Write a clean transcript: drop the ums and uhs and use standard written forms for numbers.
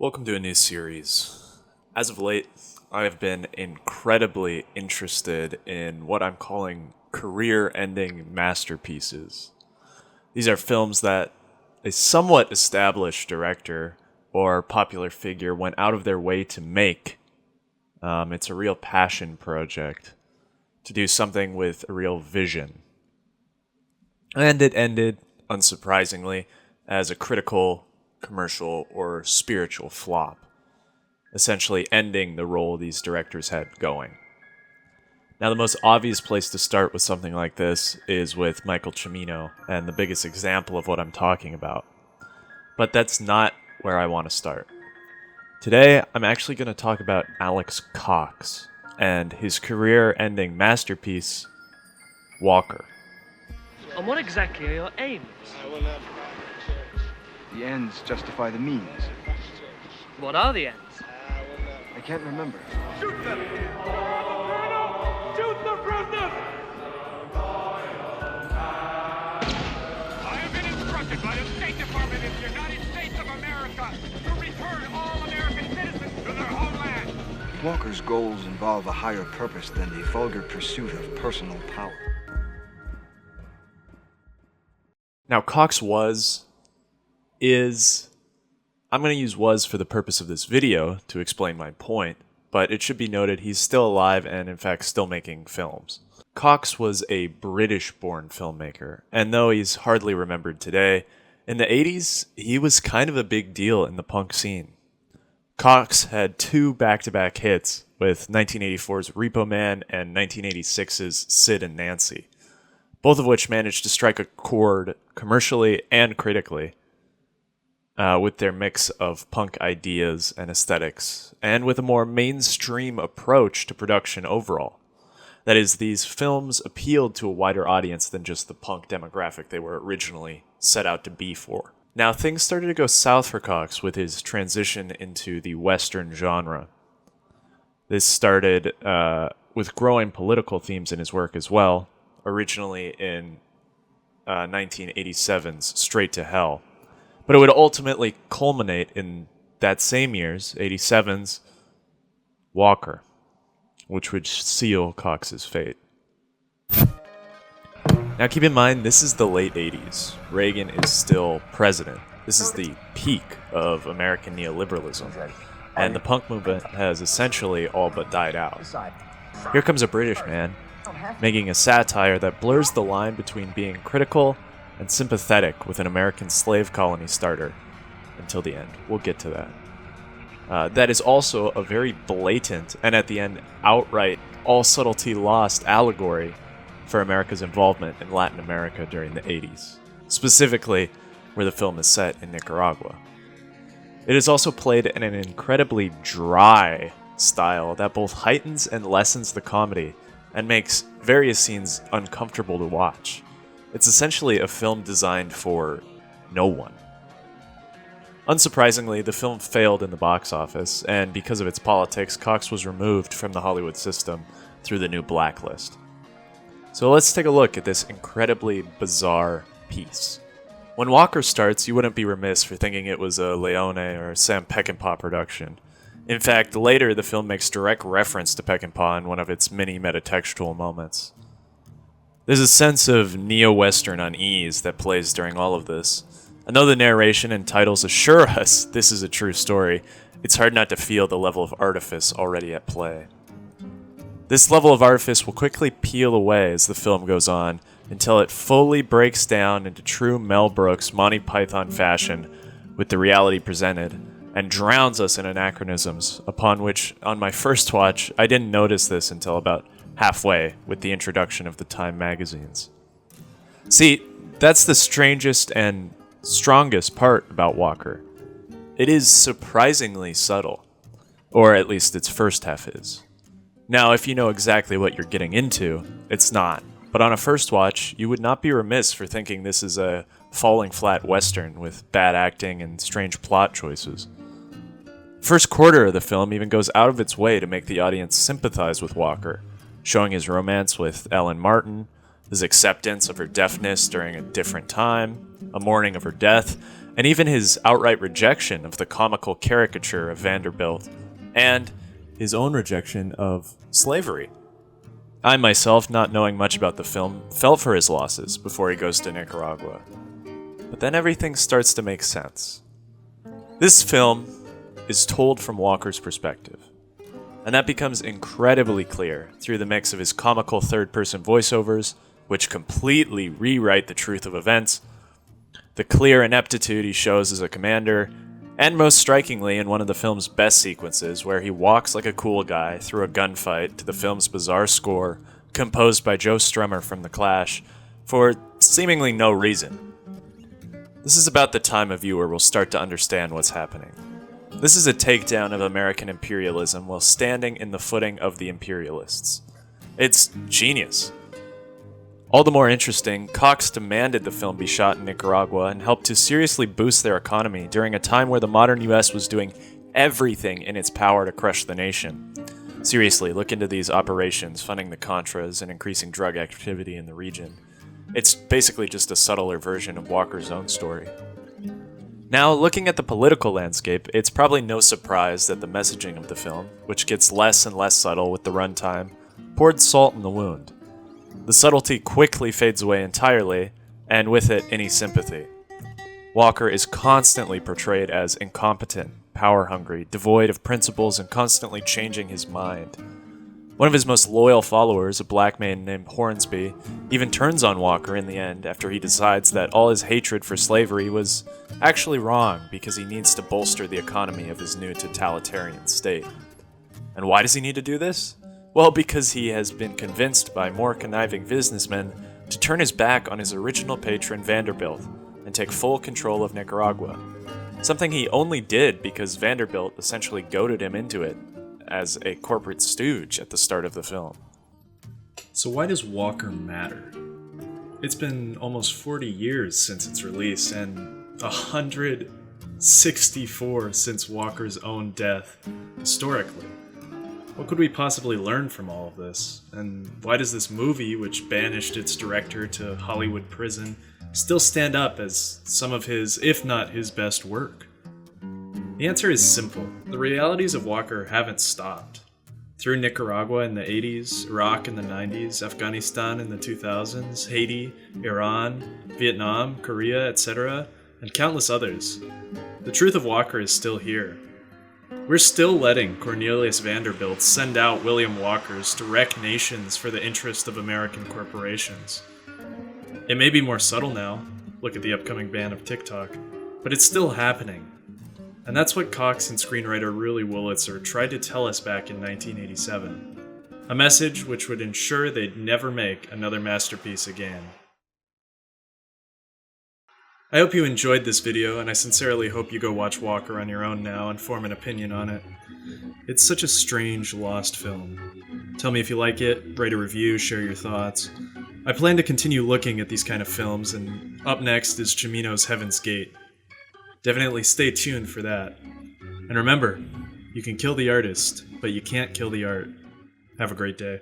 Welcome to a new series. As of late, I have been incredibly interested in what I'm calling career-ending masterpieces. These are films that a somewhat established director or popular figure went out of their way to make. It's a real passion project to do something with a real vision. And it ended, unsurprisingly, as a critical, commercial, or spiritual flop, essentially ending the role these directors had going. Now, the most obvious place to start with something like this is with Michael Cimino, and the biggest example of what I'm talking about. But that's not where I want to start. Today, I'm actually going to talk about Alex Cox and his career-ending masterpiece, Walker. And what exactly are your aims? The ends justify the means. What are the ends? I can't remember. Shoot them! Shoot the prisoners! I have been instructed by the State Department of the United States of America to return all American citizens to their homeland. Walker's goals involve a higher purpose than the vulgar pursuit of personal power. Now, Cox I'm going to use was for the purpose of this video to explain my point, but it should be noted he's still alive and in fact still making films. Cox was a British-born filmmaker, and though he's hardly remembered today, in the 80s, he was kind of a big deal in the punk scene. Cox had two back-to-back hits with 1984's Repo Man and 1986's Sid and Nancy, both of which managed to strike a chord commercially and critically. With their mix of punk ideas and aesthetics, and with a more mainstream approach to production overall. That is, these films appealed to a wider audience than just the punk demographic they were originally set out to be for. Now, things started to go south for Cox with his transition into the Western genre. This started with growing political themes in his work as well, originally in 1987's Straight to Hell. But it would ultimately culminate in that same year's, 87's, Walker, which would seal Cox's fate. Now keep in mind, this is the late 80s. Reagan is still president. This is the peak of American neoliberalism, and the punk movement has essentially all but died out. Here comes a British man, making a satire that blurs the line between being critical and sympathetic with an American slave colony starter until the end. We'll get to that. That is also a very blatant and at the end outright all subtlety lost allegory for America's involvement in Latin America during the 80s, specifically where the film is set in Nicaragua. It is also played in an incredibly dry style that both heightens and lessens the comedy and makes various scenes uncomfortable to watch. It's essentially a film designed for no one. Unsurprisingly, the film failed in the box office, and because of its politics, Cox was removed from the Hollywood system through the new blacklist. So let's take a look at this incredibly bizarre piece. When Walker starts, you wouldn't be remiss for thinking it was a Leone or Sam Peckinpah production. In fact, later the film makes direct reference to Peckinpah in one of its many metatextual moments. There's a sense of neo-Western unease that plays during all of this. And though the narration and titles assure us this is a true story, it's hard not to feel the level of artifice already at play. This level of artifice will quickly peel away as the film goes on, until it fully breaks down into true Mel Brooks Monty Python fashion with the reality presented, and drowns us in anachronisms, upon which, on my first watch, I didn't notice this until about halfway with the introduction of the Time magazines. See, that's the strangest and strongest part about Walker. It is surprisingly subtle, or at least its first half is. Now, if you know exactly what you're getting into, it's not, but on a first watch, you would not be remiss for thinking this is a falling flat Western with bad acting and strange plot choices. First quarter of the film even goes out of its way to make the audience sympathize with Walker, showing his romance with Ellen Martin, his acceptance of her deafness during a different time, a mourning of her death, and even his outright rejection of the comical caricature of Vanderbilt, and his own rejection of slavery. I myself, not knowing much about the film, felt for his losses before he goes to Nicaragua. But then everything starts to make sense. This film is told from Walker's perspective, and that becomes incredibly clear through the mix of his comical third-person voiceovers, which completely rewrite the truth of events, the clear ineptitude he shows as a commander, and most strikingly in one of the film's best sequences where he walks like a cool guy through a gunfight to the film's bizarre score, composed by Joe Strummer from The Clash, for seemingly no reason. This is about the time a viewer will start to understand what's happening. This is a takedown of American imperialism while standing in the footing of the imperialists. It's genius. All the more interesting, Cox demanded the film be shot in Nicaragua and helped to seriously boost their economy during a time where the modern US was doing everything in its power to crush the nation. Seriously, look into these operations funding the Contras and increasing drug activity in the region. It's basically just a subtler version of Walker's own story. Now, looking at the political landscape, it's probably no surprise that the messaging of the film, which gets less and less subtle with the runtime, poured salt in the wound. The subtlety quickly fades away entirely, and with it, any sympathy. Walker is constantly portrayed as incompetent, power-hungry, devoid of principles, and constantly changing his mind. One of his most loyal followers, a black man named Hornsby, even turns on Walker in the end after he decides that all his hatred for slavery was actually wrong because he needs to bolster the economy of his new totalitarian state. And why does he need to do this? Well, because he has been convinced by more conniving businessmen to turn his back on his original patron Vanderbilt and take full control of Nicaragua. Something he only did because Vanderbilt essentially goaded him into it as a corporate stooge at the start of the film. So why does Walker matter? It's been almost 40 years since its release and 164 since Walker's own death, historically. What could we possibly learn from all of this? And why does this movie, which banished its director to Hollywood prison, still stand up as some of his, if not his best work? The answer is simple. The realities of Walker haven't stopped. Through Nicaragua in the 80s, Iraq in the 90s, Afghanistan in the 2000s, Haiti, Iran, Vietnam, Korea, etc., and countless others, the truth of Walker is still here. We're still letting Cornelius Vanderbilt send out William Walkers to wreck nations for the interest of American corporations. It may be more subtle now, look at the upcoming ban of TikTok, but it's still happening. And that's what Cox and screenwriter Ruli Wurlitzer tried to tell us back in 1987. A message which would ensure they'd never make another masterpiece again. I hope you enjoyed this video, and I sincerely hope you go watch Walker on your own now and form an opinion on it. It's such a strange, lost film. Tell me if you like it, write a review, share your thoughts. I plan to continue looking at these kind of films, and up next is Cimino's Heaven's Gate. Definitely stay tuned for that. And remember, you can kill the artist, but you can't kill the art. Have a great day.